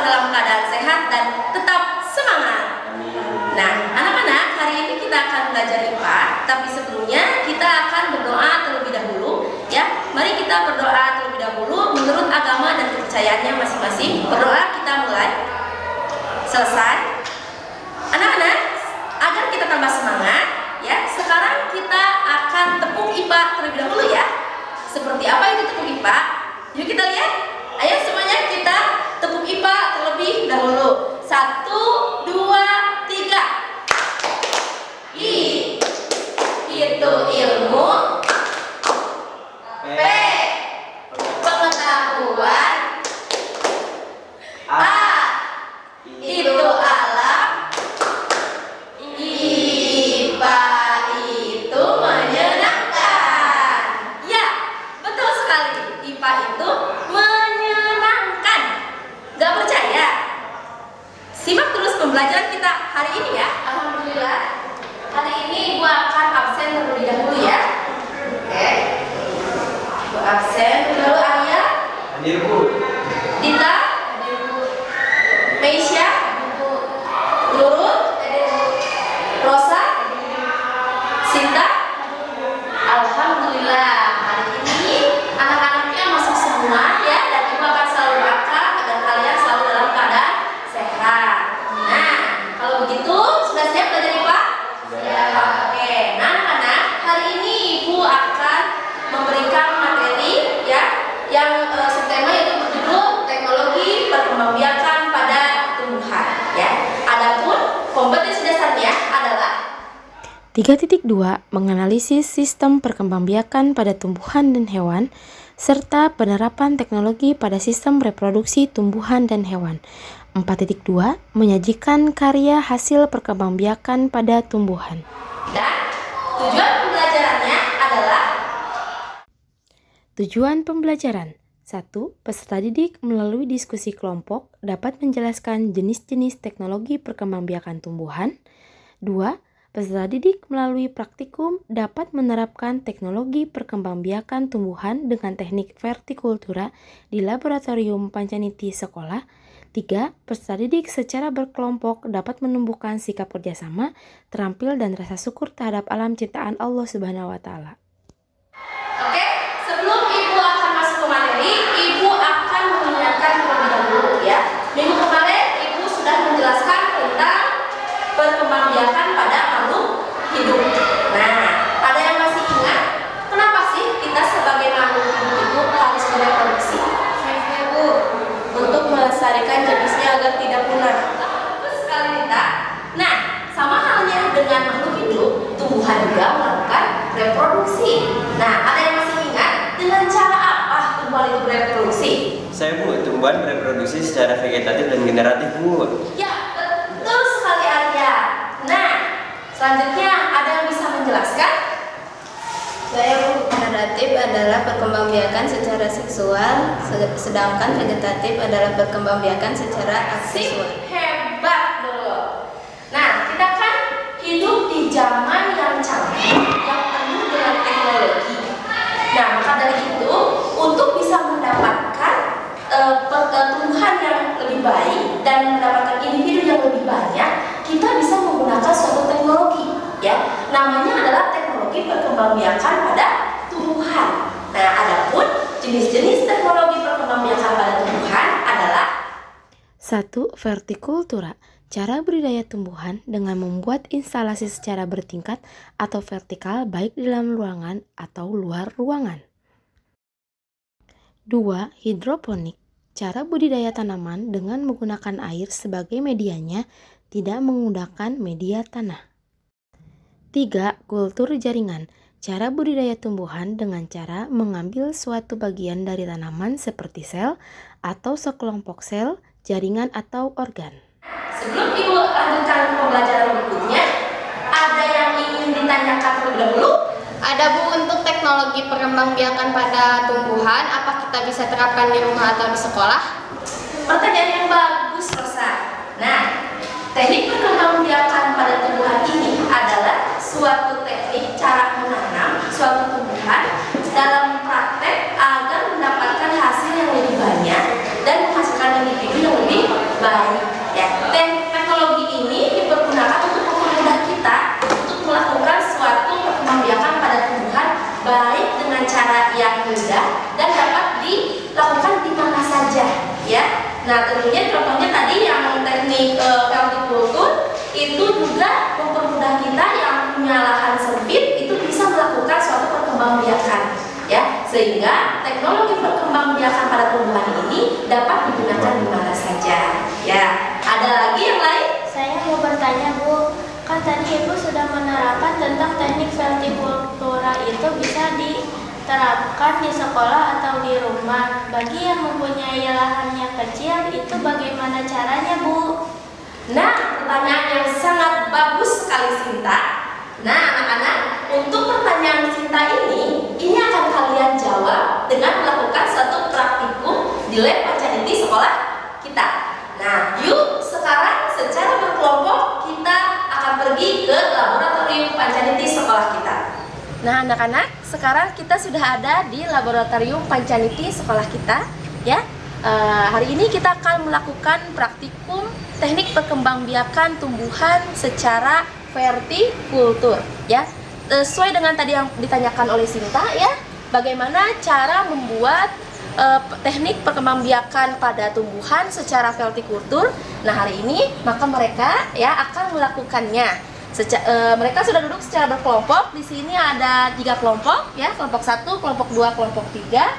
dalam keadaan sehat dan tetap semangat. Nah, anak-anak, hari ini kita akan belajar IPA, tapi sebelumnya kita akan berdoa terlebih dahulu, ya. Mari kita berdoa terlebih dahulu menurut agama dan kepercayaannya masing-masing. Berdoa, kita mulai. Selesai. Anak-anak, agar kita tambah semangat, ya. Sekarang kita akan tepung IPA terlebih dahulu, ya. Seperti apa itu tepung IPA? Yuk kita lihat. Ayo semuanya kita tepung IPA terlebih dahulu. 1, 2, 3. I itu ilmu. P pengetahuan. A itu alam. IPA itu menyenangkan. Ya, betul sekali. IPA itu menyenangkan. Gak percaya? Simak terus pembelajaran kita hari ini, ya. Alhamdulillah, hari ini Ibu akan absen terlebih dahulu, ya. Oke, Ibu absen terlebih dahulu. Arya Hadir, Bu. Dita Hadir, Bu. Meisya Bu. Nurul Rosa Sinta. Alhamdulillah, hari ini anak-anaknya masuk semua, ya. Dan Ibu akan selalu doakan agar kalian selalu dalam keadaan sehat. Nah, kalau begitu sudah siap belajar IPA? Siap. Oke, nah anak-anak, hari ini Ibu akan memberikan materi, ya, yang subtema yaitu berjudul teknologi perkembangbiakan pada tumbuhan, ya. Adapun kompetensi dasarnya adalah 3.2 Menganalisis sistem perkembangbiakan pada tumbuhan dan hewan serta penerapan teknologi pada sistem reproduksi tumbuhan dan hewan. 4.2 Menyajikan karya hasil perkembangbiakan pada tumbuhan. dan tujuan pembelajarannya adalah Tujuan pembelajaran 1. Peserta didik melalui diskusi kelompok dapat menjelaskan jenis-jenis teknologi perkembangbiakan tumbuhan. 2. Peserta didik melalui praktikum dapat menerapkan teknologi perkembangbiakan tumbuhan dengan teknik vertikultura di laboratorium Pancaniti sekolah. 3. Peserta didik secara berkelompok dapat menumbuhkan sikap kerjasama, terampil dan rasa syukur terhadap alam ciptaan Allah Subhanahu wa Ta'ala. Oke, sebelum Ibu akan masuk ke materi, Ibu akan mengingatkan terlebih dahulu, ya. Minggu kemarin Ibu sudah menjelaskan tentang perkembangbiakan pada makhluk hidup. Nah, ada yang masih ingat kenapa sih kita sebagai makhluk hidup itu harus bereproduksi? Saya, Bu. Untuk melestarikan jenisnya agar tidak punah. Bagus sekali, Dita. Nah, sama halnya dengan makhluk hidup, tumbuhan juga melakukan reproduksi. Nah, ada yang masih ingat dengan cara apa tumbuhan itu bereproduksi? Saya, Bu, tumbuhan bereproduksi secara vegetatif dan generatif, Bu. Ya, betul sekali, Arya. Nah, selanjutnya ada yang bisa menjelaskan? Saya, Bu. Generatif adalah perkembangbiakan secara seksual, sedangkan vegetatif adalah perkembangbiakan secara Asik, aseksual. hebat dulu. Nah, kita kan hidup di zaman yang canggih, yang penuh dengan teknologi. Nah, maka dari itu, untuk bisa mendapatkan pertumbuhan yang lebih baik dan mendapatkan individu yang lebih banyak, kita bisa menggunakan suatu teknologi, ya. Namanya adalah teknologi perkembangbiakan pada tumbuhan. Nah, adapun jenis-jenis teknologi perkembangbiakan pada tumbuhan adalah 1. Vertikultura. Cara budidaya tumbuhan dengan membuat instalasi secara bertingkat atau vertikal baik di dalam ruangan atau luar ruangan. 2. Hidroponik. Cara budidaya tanaman dengan menggunakan air sebagai medianya, tidak menggunakan media tanah. 3. Kultur jaringan. Cara budidaya tumbuhan dengan cara mengambil suatu bagian dari tanaman seperti sel atau sekelompok sel, jaringan atau organ. sebelum Ibu lanjutkan pembelajaran berikutnya, ada yang ingin ditanyakan terlebih dahulu? Ada, Bu, untuk teknologi perkembangbiakan pada tumbuhan, apa kita bisa terapkan di rumah atau di sekolah? Pertanyaan yang bagus, Rosa. Nah, teknik perkembangbiakan pada tumbuhan ini adalah suatu teknik cara menanam suatu tumbuhan dalam praktek agar mendapatkan hasil yang lebih banyak dan menghasilkan individu yang lebih baik. Ya, teknologi ini dipergunakan untuk mempermudah kita untuk melakukan suatu perkembangbiakan pada tumbuhan baik dengan cara yang mudah dan dapat dilakukan di mana saja. Ya, nah tentunya contohnya tadi yang teknik vertikultur itu juga mempermudah kita yang punya lahan sempit itu bisa melakukan suatu perkembangbiakan, ya, sehingga teknologi perkembangbiakan pada tumbuhan ini dapat digunakan di mana saja. Ya, ada lagi yang lain? Saya mau bertanya Bu, kan tadi Ibu sudah menerapkan tentang teknik vertikultura itu bisa diterapkan di sekolah atau di rumah. Bagi yang mempunyai lahannya kecil itu bagaimana caranya Bu? Nah, pertanyaan yang sangat bagus sekali Sinta. Nah, anak-anak, untuk pertanyaan Sinta ini akan kalian jawab dengan melakukan suatu praktikum di lab Pancaniti sekolah kita. Nah, yuk sekarang secara berkelompok kita akan pergi ke laboratorium Pancaniti sekolah kita. Nah, anak-anak, sekarang kita sudah ada di laboratorium Pancaniti sekolah kita, ya. Hari ini kita akan melakukan praktikum teknik perkembangbiakan tumbuhan secara vertikultur, ya. Sesuai dengan tadi yang ditanyakan oleh Sinta, ya, bagaimana cara membuat teknik perkembangbiakan pada tumbuhan secara vertikultur. Nah, hari ini maka mereka ya akan melakukannya. Mereka sudah duduk secara berkelompok. Di sini ada 3 kelompok, ya, kelompok 1, kelompok 2, kelompok 3.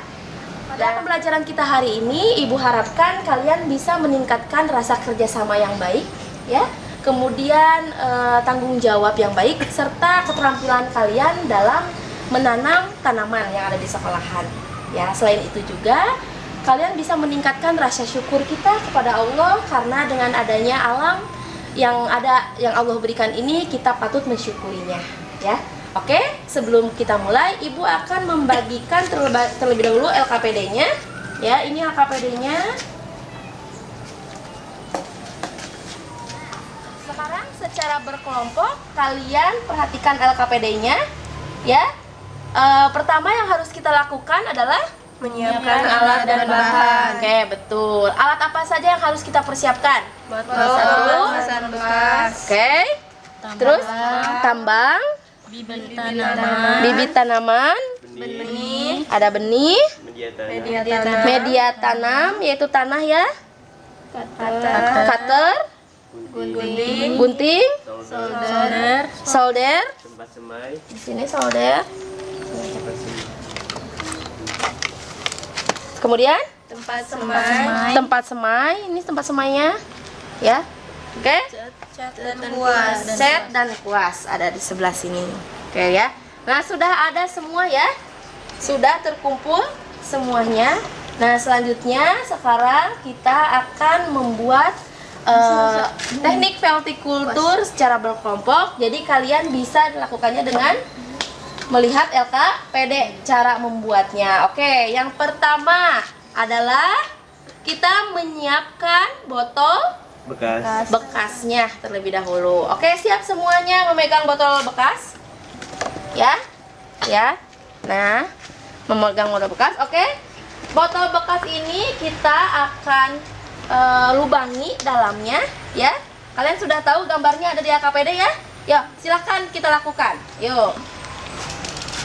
Pada pembelajaran kita hari ini, Ibu harapkan kalian bisa meningkatkan rasa kerjasama yang baik, ya, kemudian tanggung jawab yang baik, serta keterampilan kalian dalam menanam tanaman yang ada di sekolahan. Ya, selain itu juga kalian bisa meningkatkan rasa syukur kita kepada Allah karena dengan adanya alam yang Allah berikan ini kita patut mensyukurinya, ya. Oke, sebelum kita mulai, Ibu akan membagikan terlebih dahulu LKPD-nya. Ya, ini LKPD-nya. Sekarang secara berkelompok kalian perhatikan LKPD-nya, ya. Pertama yang harus kita lakukan adalah menyiapkan alat dan bahan. Oke, betul. Alat apa saja yang harus kita persiapkan? Botol, bekas, Oke. Terus tambang, bibit tanaman, benih, ada benih, Media tanam. media tanam yaitu tanah, ya, cutter, gunting, solder, Tempat semai. di sini solder, kemudian tempat semai, ini tempat semainya, ya, oke. Set dan kuas ada di sebelah sini. Oke, ya. Nah, sudah ada semua, ya. Sudah terkumpul semuanya. Nah, selanjutnya sekarang kita akan membuat teknik vertikultur secara berkelompok. Jadi kalian bisa melakukannya dengan melihat LKPD cara membuatnya. Oke, yang pertama adalah kita menyiapkan botol bekasnya terlebih dahulu. Oke, siap semuanya memegang botol bekas? Ya. Ya. Nah, memegang botol bekas. Oke. Botol bekas ini kita akan lubangi dalamnya, ya. Kalian sudah tahu gambarnya ada di LKPD, ya? Yuk, silahkan kita lakukan. Yuk.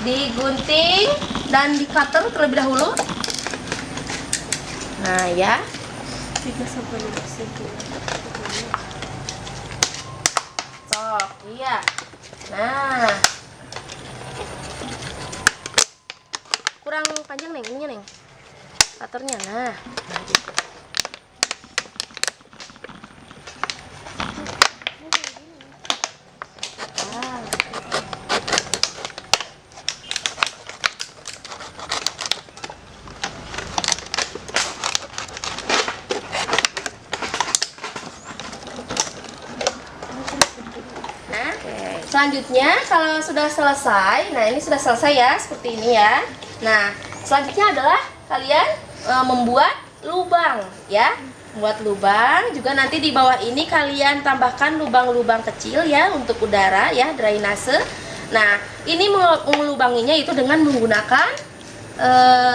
Digunting dan di cutter terlebih dahulu. Nah, ya. Sok, iya. Nah, kurang panjang neng, ininya neng, cutternya. Nah, gitu. Selanjutnya kalau sudah selesai, nah ini sudah selesai ya, seperti ini ya. Nah, selanjutnya adalah kalian membuat lubang, ya. Membuat lubang, juga nanti di bawah ini kalian tambahkan lubang-lubang kecil ya untuk udara ya, drainase. Nah, ini melubanginya itu dengan menggunakan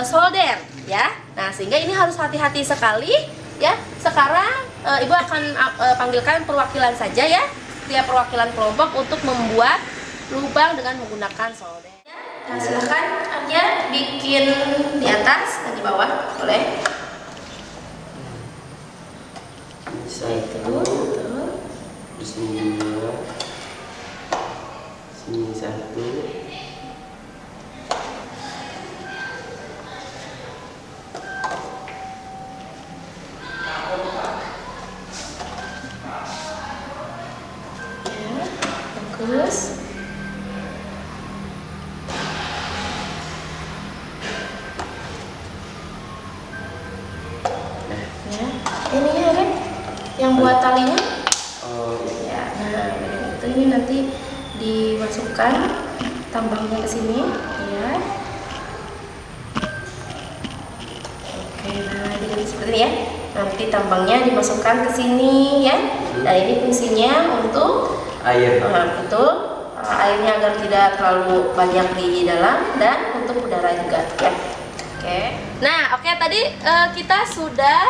solder ya. Nah, sehingga ini harus hati-hati sekali ya. Sekarang Ibu akan panggilkan perwakilan saja ya, setiap perwakilan kelompok untuk membuat lubang dengan menggunakan solder. Nah, silahkan ya bikin di atas dan di bawah, boleh. Satu, di sini 2, sini 1. Bagus. Ya, ini ya Ren, yang buat talinya. Oh iya. Ya, nah itu ini nanti dimasukkan tambangnya ke sini, ya. Oke, nah jadi seperti ini ya. Nanti tambangnya dimasukkan ke sini ya. Dan ini fungsinya untuk Air. betul, airnya agar tidak terlalu banyak di dalam dan untuk udara juga ya. Oke. Nah, oke tadi kita sudah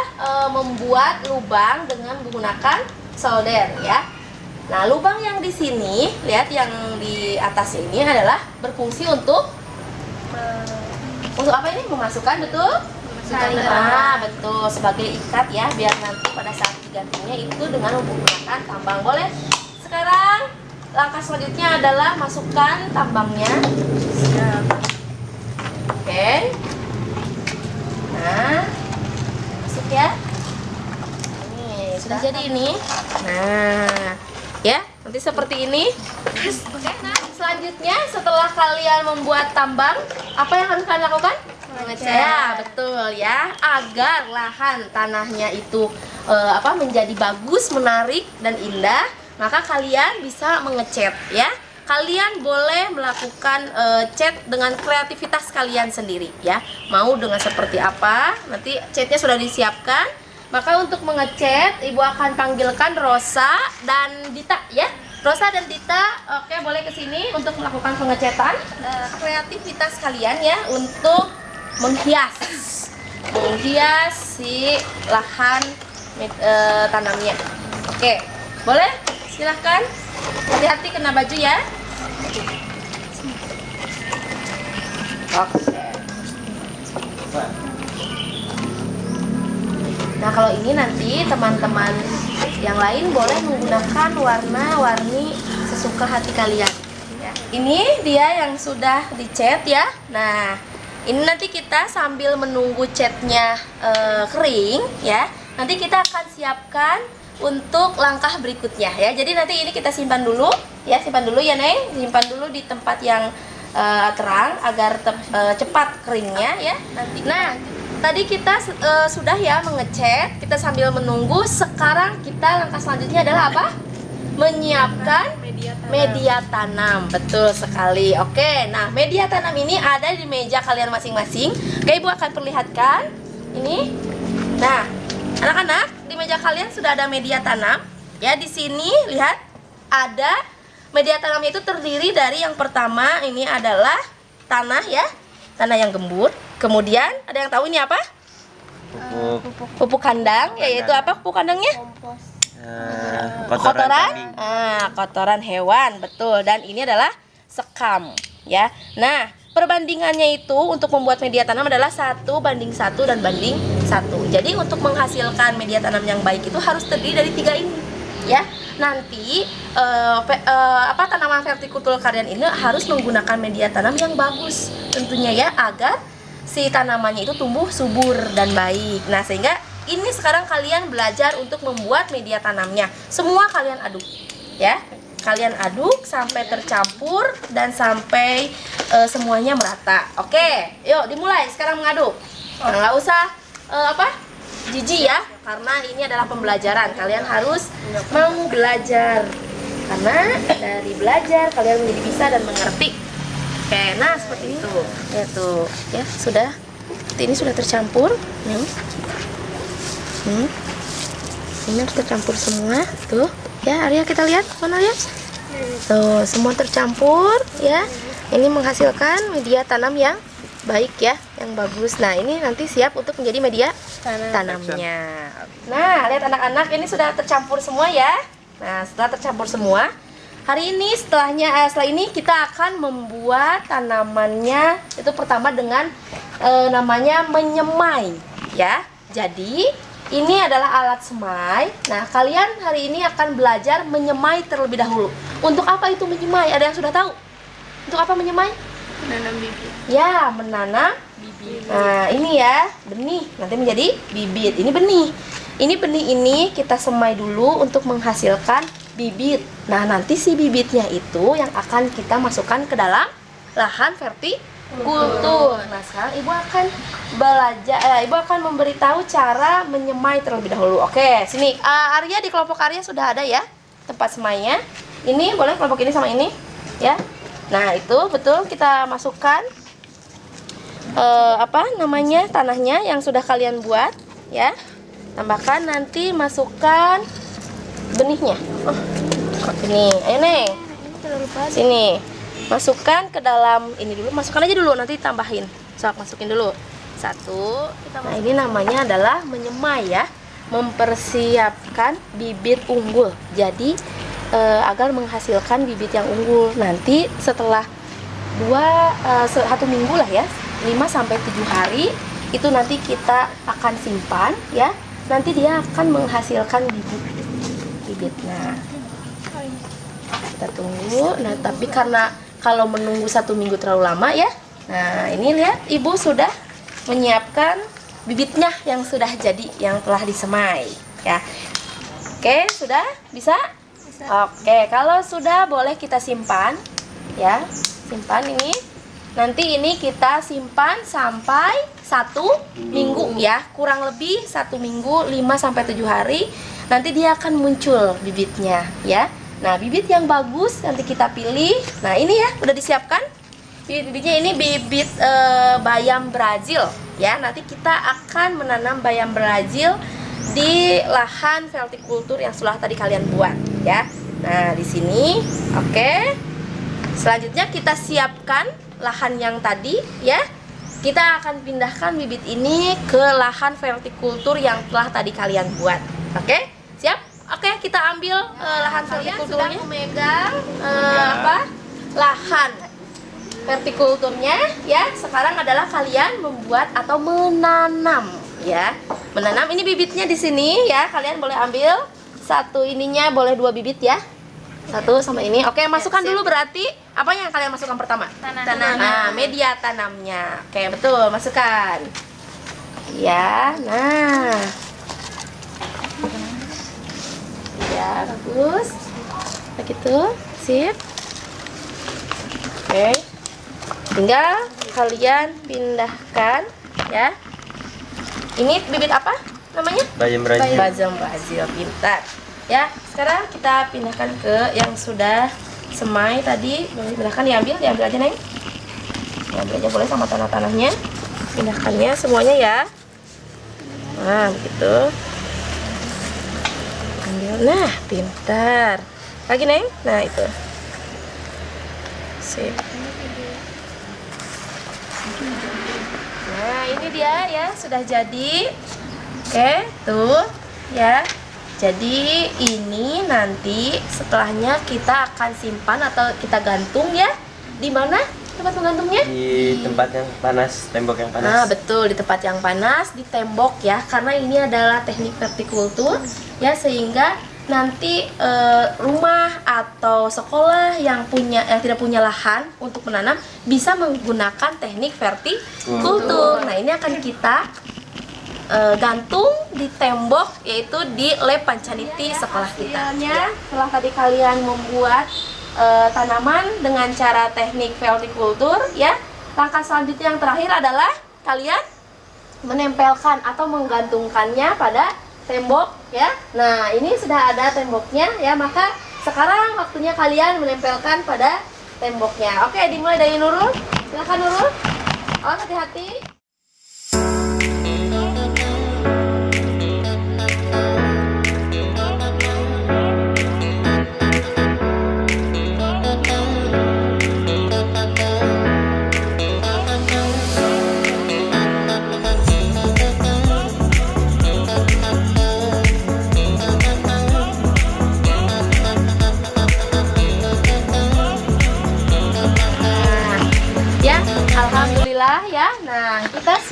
membuat lubang dengan menggunakan solder ya. Nah, lubang yang di sini, lihat yang di atas ini adalah berfungsi untuk apa ini? Memasukkan, betul? Nah, betul, sebagai ikat ya, biar nanti pada saat digantinya itu dengan menggunakan tambang. Boleh? Sekarang langkah selanjutnya adalah masukkan tambangnya. Oke. Nah, masuk ya. Ini sudah jadi ini. Nah, ya nanti seperti ini. Oke. Nah, selanjutnya setelah kalian membuat tambang, apa yang harus kalian lakukan? Mengecat. Ya, betul ya. Agar lahan tanahnya itu menjadi bagus, menarik dan indah, maka kalian bisa mengecat ya. Kalian boleh melakukan cat dengan kreativitas kalian sendiri ya. Mau dengan seperti apa? Nanti catnya sudah disiapkan. Maka untuk mengecat, Ibu akan panggilkan Rosa dan Dita ya. Rosa dan Dita, oke boleh ke sini untuk melakukan pengecatan. Kreativitas kalian ya untuk menghias si lahan tanamnya. Oke, boleh? Silahkan. Hati-hati kena baju ya. Oke. Nah, kalau ini nanti teman-teman yang lain boleh menggunakan warna-warni sesuka hati kalian. Ya. Ini dia yang sudah dicat ya. Nah, ini nanti kita sambil menunggu catnya kering ya. Nanti kita akan siapkan untuk langkah berikutnya ya. Jadi nanti ini kita simpan dulu ya, simpan dulu ya Neng, simpan dulu di tempat yang terang agar cepat keringnya ya nanti. Nah, tadi kita sudah ya mengecat, kita sambil menunggu. Sekarang kita langkah selanjutnya adalah apa? Menyiapkan media tanam. Betul sekali. Oke, nah media tanam ini ada di meja kalian masing-masing. Oke, Ibu akan perlihatkan ini. Nah, anak-anak, di meja kalian sudah ada media tanam. Ya, di sini lihat ada media tanamnya itu terdiri dari yang pertama ini adalah tanah ya, tanah yang gembur. Kemudian ada yang tahu ini apa? Pupuk kandang, yaitu apa pupuk kandangnya? Kotoran, kotoran hewan, betul. Dan ini adalah sekam, ya. Nah, perbandingannya itu untuk membuat media tanam adalah 1:1 dan banding 1. Jadi untuk menghasilkan media tanam yang baik itu harus terdiri dari 3 ini, ya. Nanti tanaman vertikultur kalian ini harus menggunakan media tanam yang bagus, tentunya ya, agar si tanamannya itu tumbuh subur dan baik. Nah, sehingga ini sekarang kalian belajar untuk membuat media tanamnya. Semua kalian aduk, ya. Kalian aduk sampai tercampur dan sampai semuanya merata. Oke, yuk dimulai sekarang mengaduk. Nggak usah jijik ya, karena ini adalah pembelajaran. Kalian harus mau belajar, karena dari belajar kalian menjadi bisa dan mengerti. Oke, nah seperti itu. Ya tuh, ya sudah. Ini sudah tercampur. Ini harus tercampur semua. Tuh, ya Arya kita lihat mana ya? Tuh, semua tercampur ya. Ini menghasilkan media tanam yang baik ya, yang bagus. Nah, ini nanti siap untuk menjadi media tanamnya. Nah, lihat anak-anak, ini sudah tercampur semua ya. Nah, setelah tercampur semua, hari ini setelah ini kita akan membuat tanamannya itu pertama dengan namanya menyemai ya. Jadi, ini adalah alat semai. Nah, kalian hari ini akan belajar menyemai terlebih dahulu. Untuk apa itu menyemai? Ada yang sudah tahu? Untuk apa menyemai? Menanam bibit. Ya, menanam bibit. Nah, ini ya, benih nanti menjadi bibit. Ini benih. Ini benih ini kita semai dulu untuk menghasilkan bibit. Nah, nanti si bibitnya itu yang akan kita masukkan ke dalam lahan vertikultur. Nah, sekarang Ibu akan belajar Ibu akan memberitahu cara menyemai terlebih dahulu. Oke, sini. Arya, di kelompok Arya sudah ada ya tempat semainya. Ini boleh kelompok ini sama ini, ya. Nah, itu betul kita masukkan tanahnya yang sudah kalian buat ya. Tambahkan, nanti masukkan benihnya. Ini, ayo Neng. Sini. Masukkan ke dalam ini dulu, masukkan aja dulu, nanti tambahin. Sok, masukin dulu. Satu. Nah, ini namanya adalah menyemai ya. Mempersiapkan bibit unggul. Jadi agar menghasilkan bibit yang unggul. Nanti setelah 1 minggu lah ya, 5-7 hari itu nanti kita akan simpan ya. Nanti dia akan menghasilkan bibit. Nah, kita tunggu. Nah, tapi karena kalau menunggu 1 minggu terlalu lama ya. Nah, ini lihat Ibu sudah menyiapkan bibitnya yang sudah jadi, yang telah disemai ya. Oke, sudah bisa? Oke, kalau sudah boleh kita simpan ya. Simpan ini. Nanti ini kita simpan sampai 1 minggu ya. Kurang lebih 1 minggu, 5-7 hari. Nanti dia akan muncul bibitnya ya. Nah, bibit yang bagus nanti kita pilih. Nah, ini ya udah disiapkan. Bibit-bibitnya ini bibit bayam Brazil ya. Nanti kita akan menanam bayam Brazil di lahan vertikultur yang sudah tadi kalian buat ya. Nah, di sini oke. Selanjutnya kita siapkan lahan yang tadi ya. Kita akan pindahkan bibit ini ke lahan vertikultur yang telah tadi kalian buat. Oke? Siap? Oke, kita ambil lahan vertikulturnya. Sudah memegang lahan vertikulturnya ya. Sekarang adalah kalian membuat atau menanam ya. Menanam, ini bibitnya di sini ya. Kalian boleh ambil satu ininya, boleh 2 bibit ya. Satu sama ini. Oke, masukkan dulu berarti apa yang kalian masukkan pertama? Tanam. Nah, media tanamnya. Oke, betul, masukkan. Ya, nah. Ya, bagus. Begitu, sip. Oke. Tinggal kalian pindahkan ya. Ini bibit apa namanya? Bayam Brazil. Bayam Brazil, pintar. Ya, sekarang kita pindahkan ke yang sudah semai tadi. Boleh pindahkan, diambil aja Neng. Diambil aja boleh sama tanah-tanahnya. Pindahkannya semuanya ya. Nah, begitu. Ambil. Nah, pintar. Lagi Neng. Nah, itu. Sip. Nah, ini dia ya, sudah jadi. Oke, tuh ya. Jadi ini nanti setelahnya kita akan simpan atau kita gantung ya. Di mana tempat menggantungnya? Di tempat yang panas, tembok yang panas. Nah, betul, di tempat yang panas, di tembok ya. Karena ini adalah teknik vertikultur ya, sehingga nanti rumah atau sekolah yang tidak punya lahan untuk menanam bisa menggunakan teknik vertikultur. Nah, ini akan kita gantung di tembok, yaitu di lab Pancaniti sekolah kita ya. Setelah tadi kalian membuat tanaman dengan cara teknik vertikultur ya, langkah selanjutnya yang terakhir adalah kalian menempelkan atau menggantungkannya pada tembok ya. Nah, ini sudah ada temboknya ya, maka sekarang waktunya kalian menempelkan pada temboknya. Oke, dimulai dari Nurul. Silakan Nurul. Oh, hati-hati.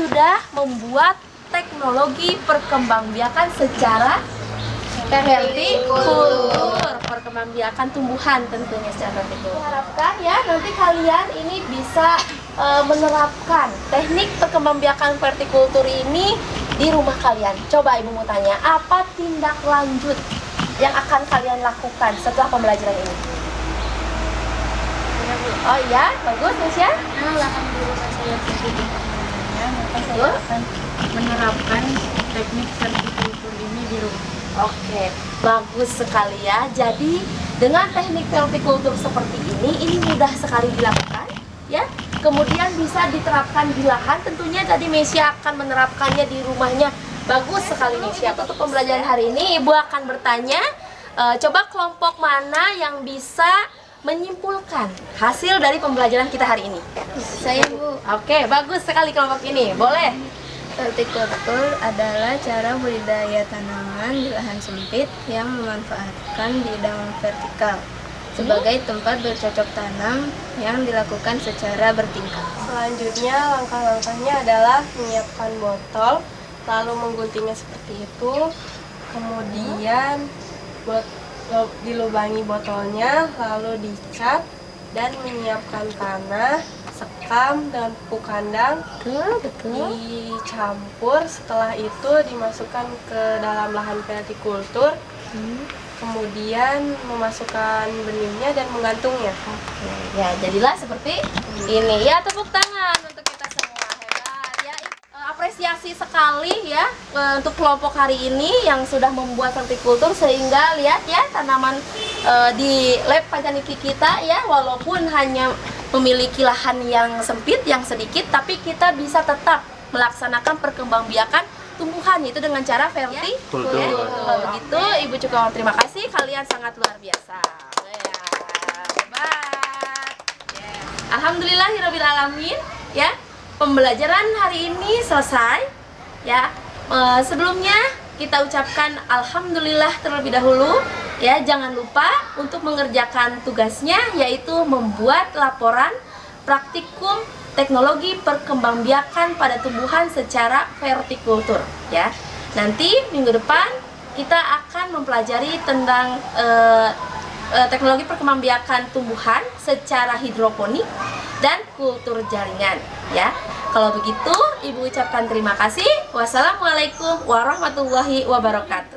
sudah membuat teknologi perkembangbiakan secara vertikultur, perkembangbiakan tumbuhan tentunya secara vertikultur. Harapkan ya nanti kalian ini bisa menerapkan teknik perkembangbiakan vertikultur ini di rumah kalian. Coba ibu mau tanya, apa tindak lanjut yang akan kalian lakukan setelah pembelajaran ini? Oh iya, bagus Nesya. Lahan guru saya pendidikannya, maka saya Betul. akan menerapkan teknik vertikultur ini di rumah. Oke, bagus sekali ya. Jadi dengan teknik vertikultur seperti ini mudah sekali dilakukan, ya. Kemudian bisa diterapkan di lahan. Tentunya tadi Mesya akan menerapkannya di rumahnya. Bagus sekali Mesya. Untuk pembelajaran hari ini, Ibu akan bertanya, coba kelompok mana yang bisa menyimpulkan hasil dari pembelajaran kita hari ini? Saya Bu. Oke, bagus sekali kelompok ini. Boleh. Vertikultur adalah cara budidaya tanaman di lahan sempit yang memanfaatkan bidang vertikal sebagai tempat bercocok tanam yang dilakukan secara bertingkat. Selanjutnya langkah-langkahnya adalah menyiapkan botol, lalu mengguntingnya seperti itu, kemudian dilubangi botolnya, lalu dicat dan menyiapkan tanah, sekam dan pupuk kandang, dicampur. Setelah itu dimasukkan ke dalam lahan vertikultur, kemudian memasukkan benihnya dan menggantungnya. Ya, jadilah seperti ini. Ya, tepuk tangan untuk kita semua. Hebat ya. Apresiasi sekali ya untuk kelompok hari ini yang sudah membuat vertikultur, sehingga lihat ya tanaman di lab Pancaniki kita ya, walaupun hanya memiliki lahan yang sempit, yang sedikit, tapi kita bisa tetap melaksanakan perkembangbiakan tumbuhan itu dengan cara vertikultur. Kalau begitu, Ibu juga terima kasih, kalian sangat luar biasa. Ya, hebat. Alhamdulillahirabbil alamin ya. Pembelajaran hari ini selesai ya. Sebelumnya kita ucapkan alhamdulillah terlebih dahulu ya. Jangan lupa untuk mengerjakan tugasnya, yaitu membuat laporan praktikum teknologi perkembangbiakan pada tumbuhan secara vertikultur ya. Nanti minggu depan kita akan mempelajari tentang teknologi perkembangbiakan tumbuhan secara hidroponik dan kultur jaringan ya. Kalau begitu, Ibu ucapkan terima kasih. Wassalamualaikum warahmatullahi wabarakatuh.